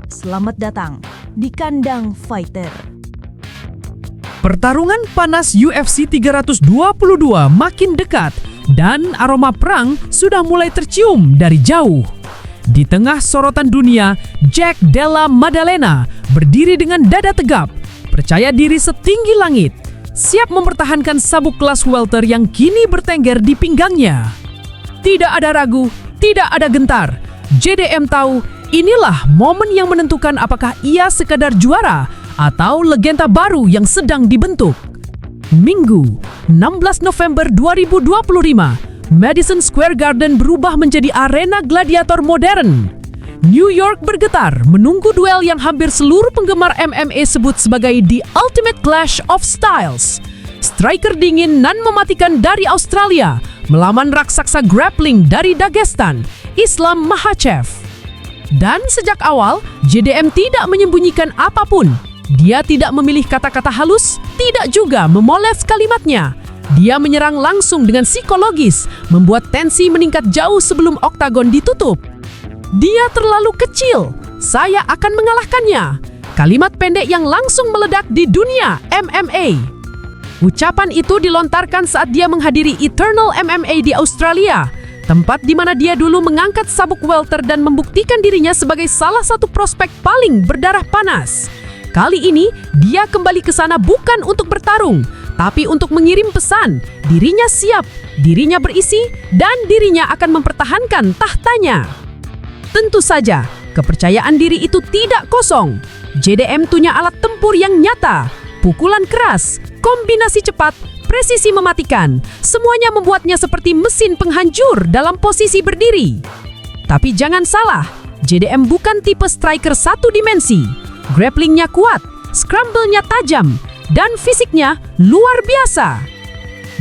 Selamat datang di Kandang Fighter. Pertarungan panas UFC 322 makin dekat dan aroma perang sudah mulai tercium dari jauh. Di tengah sorotan dunia, Jack Della Maddalena berdiri dengan dada tegap, percaya diri setinggi langit, siap mempertahankan sabuk kelas welter yang kini bertengger di pinggangnya. Tidak ada ragu, tidak ada gentar. JDM tahu inilah momen yang menentukan apakah ia sekadar juara atau legenda baru yang sedang dibentuk. Minggu, 16 November 2025, Madison Square Garden berubah menjadi arena gladiator modern. New York bergetar menunggu duel yang hampir seluruh penggemar MMA sebut sebagai The Ultimate Clash of Styles. Striker dingin nan mematikan dari Australia melawan raksasa grappling dari Dagestan, Islam Makhachev. Dan sejak awal, JDM tidak menyembunyikan apapun. Dia tidak memilih kata-kata halus, tidak juga memoles kalimatnya. Dia menyerang langsung dengan psikologis, membuat tensi meningkat jauh sebelum oktagon ditutup. Dia terlalu kecil, saya akan mengalahkannya. Kalimat pendek yang langsung meledak di dunia MMA. Ucapan itu dilontarkan saat dia menghadiri Eternal MMA di Australia, tempat di mana dia dulu mengangkat sabuk welter dan membuktikan dirinya sebagai salah satu prospek paling berdarah panas. Kali ini, dia kembali ke sana bukan untuk bertarung, tapi untuk mengirim pesan, dirinya siap, dirinya berisi, dan dirinya akan mempertahankan tahtanya. Tentu saja, kepercayaan diri itu tidak kosong. JDM punya alat tempur yang nyata, pukulan keras, kombinasi cepat, presisi mematikan. Semuanya membuatnya seperti mesin penghancur dalam posisi berdiri. Tapi jangan salah, JDM bukan tipe striker satu dimensi. Grapplingnya kuat, scramble-nya tajam, dan fisiknya luar biasa.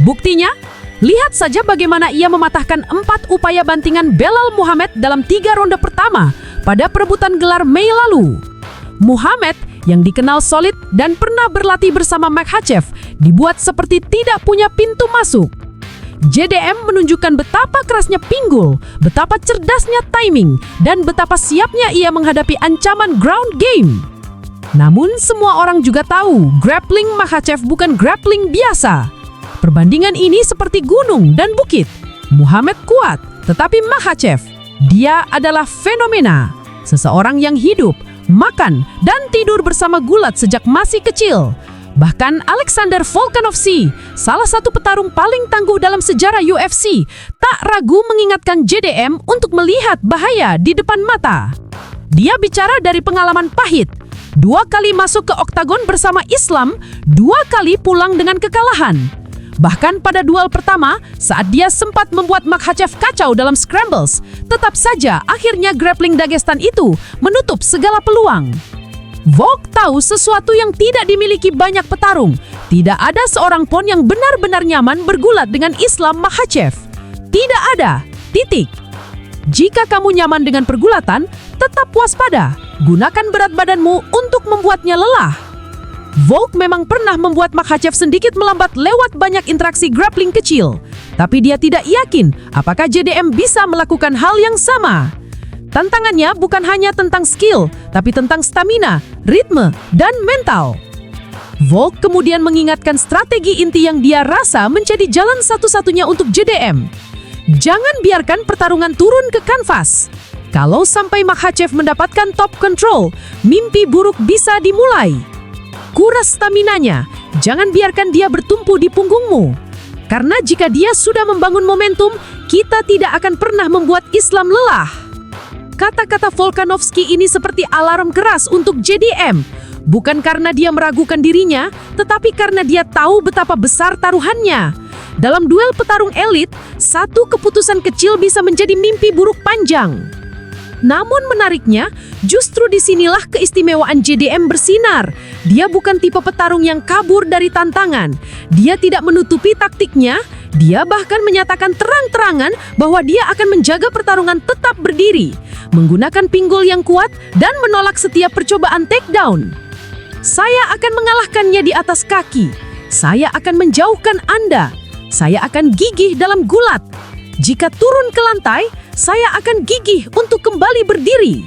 Buktinya, lihat saja bagaimana ia mematahkan 4 upaya bantingan Belal Muhammad dalam 3 ronde pertama pada perebutan gelar Mei lalu. Muhammad yang dikenal solid dan pernah berlatih bersama Makhachev dibuat seperti tidak punya pintu masuk. JDM menunjukkan betapa kerasnya pinggul, betapa cerdasnya timing, dan betapa siapnya ia menghadapi ancaman ground game. Namun semua orang juga tahu grappling Makhachev bukan grappling biasa. Perbandingan ini seperti gunung dan bukit. Muhammad kuat, tetapi Makhachev, dia adalah fenomena. Seseorang yang hidup, makan, dan tidur bersama gulat sejak masih kecil. Bahkan Alexander Volkanovski, salah satu petarung paling tangguh dalam sejarah UFC, tak ragu mengingatkan JDM untuk melihat bahaya di depan mata. Dia bicara dari pengalaman pahit. 2 kali masuk ke oktagon bersama Islam, 2 kali pulang dengan kekalahan. Bahkan pada duel pertama, saat dia sempat membuat Makhachev kacau dalam scrambles, tetap saja akhirnya grappling Dagestan itu menutup segala peluang. Volk tahu sesuatu yang tidak dimiliki banyak petarung. Tidak ada seorang pun yang benar-benar nyaman bergulat dengan Islam Makhachev. Tidak ada, titik. Jika kamu nyaman dengan pergulatan, tetap waspada. Gunakan berat badanmu untuk membuatnya lelah. Volk memang pernah membuat Makhachev sedikit melambat lewat banyak interaksi grappling kecil. Tapi dia tidak yakin apakah JDM bisa melakukan hal yang sama. Tantangannya bukan hanya tentang skill, tapi tentang stamina, ritme, dan mental. Volk kemudian mengingatkan strategi inti yang dia rasa menjadi jalan satu-satunya untuk JDM. Jangan biarkan pertarungan turun ke kanvas. Kalau sampai Makhachev mendapatkan top control, mimpi buruk bisa dimulai. Kuras staminanya, jangan biarkan dia bertumpu di punggungmu. Karena jika dia sudah membangun momentum, kita tidak akan pernah membuat Islam lelah. Kata-kata Volkanovski ini seperti alarm keras untuk JDM. Bukan karena dia meragukan dirinya, tetapi karena dia tahu betapa besar taruhannya. Dalam duel petarung elit, satu keputusan kecil bisa menjadi mimpi buruk panjang. Namun menariknya, justru disinilah keistimewaan JDM bersinar. Dia bukan tipe petarung yang kabur dari tantangan. Dia tidak menutupi taktiknya. Dia bahkan menyatakan terang-terangan bahwa dia akan menjaga pertarungan tetap berdiri, menggunakan pinggul yang kuat, dan menolak setiap percobaan takedown. Saya akan mengalahkannya di atas kaki. Saya akan menjauhkan Anda. Saya akan gigih dalam gulat. Jika turun ke lantai, saya akan gigih untuk kembali berdiri.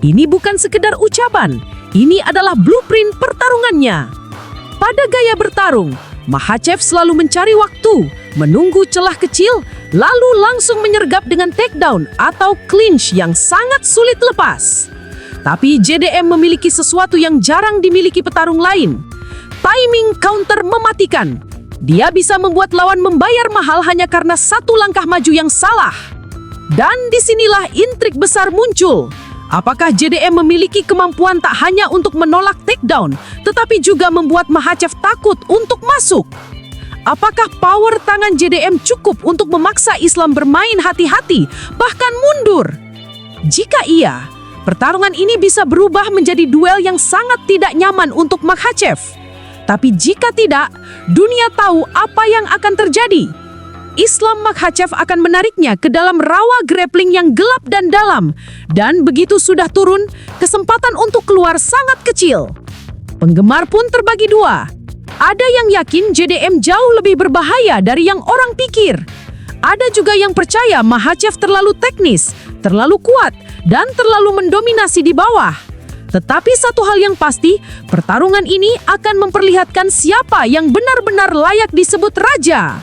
Ini bukan sekedar ucapan, ini adalah blueprint pertarungannya. Pada gaya bertarung, Makhachev selalu mencari waktu, menunggu celah kecil, lalu langsung menyergap dengan takedown atau clinch yang sangat sulit lepas. Tapi JDM memiliki sesuatu yang jarang dimiliki petarung lain. Timing counter mematikan. Dia bisa membuat lawan membayar mahal hanya karena satu langkah maju yang salah. Dan disinilah intrik besar muncul. Apakah JDM memiliki kemampuan tak hanya untuk menolak takedown, tetapi juga membuat Makhachev takut untuk masuk? Apakah power tangan JDM cukup untuk memaksa Islam bermain hati-hati, bahkan mundur? Jika iya, pertarungan ini bisa berubah menjadi duel yang sangat tidak nyaman untuk Makhachev. Tapi jika tidak, dunia tahu apa yang akan terjadi. Islam Makhachev akan menariknya ke dalam rawa grappling yang gelap dan dalam. Dan begitu sudah turun, kesempatan untuk keluar sangat kecil. Penggemar pun terbagi dua. Ada yang yakin JDM jauh lebih berbahaya dari yang orang pikir. Ada juga yang percaya Makhachev terlalu teknis, terlalu kuat, dan terlalu mendominasi di bawah. Tetapi satu hal yang pasti, pertarungan ini akan memperlihatkan siapa yang benar-benar layak disebut raja.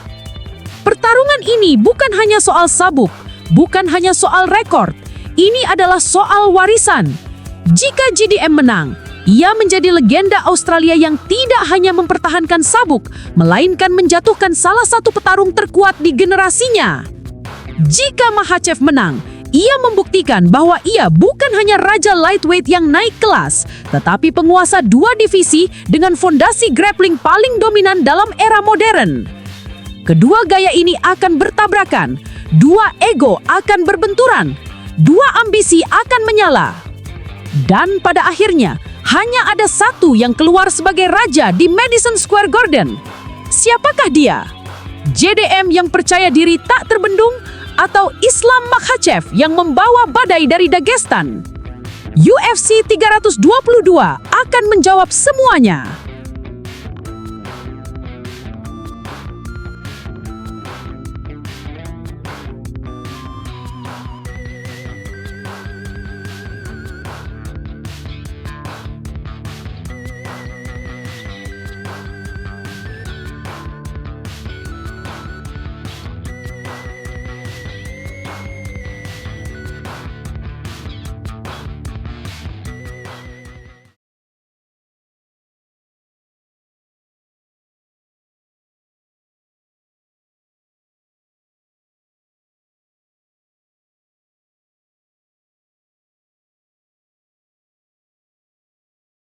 Pertarungan ini bukan hanya soal sabuk, bukan hanya soal rekor. Ini adalah soal warisan. Jika JDM menang, ia menjadi legenda Australia yang tidak hanya mempertahankan sabuk, melainkan menjatuhkan salah satu petarung terkuat di generasinya. Jika Makhachev menang, ia membuktikan bahwa ia bukan hanya raja lightweight yang naik kelas, tetapi penguasa dua divisi dengan fondasi grappling paling dominan dalam era modern. Kedua gaya ini akan bertabrakan, dua ego akan berbenturan, dua ambisi akan menyala. Dan pada akhirnya, hanya ada satu yang keluar sebagai raja di Madison Square Garden. Siapakah dia? JDM yang percaya diri tak terbendung atau Islam Makhachev yang membawa badai dari Dagestan? UFC 322 akan menjawab semuanya.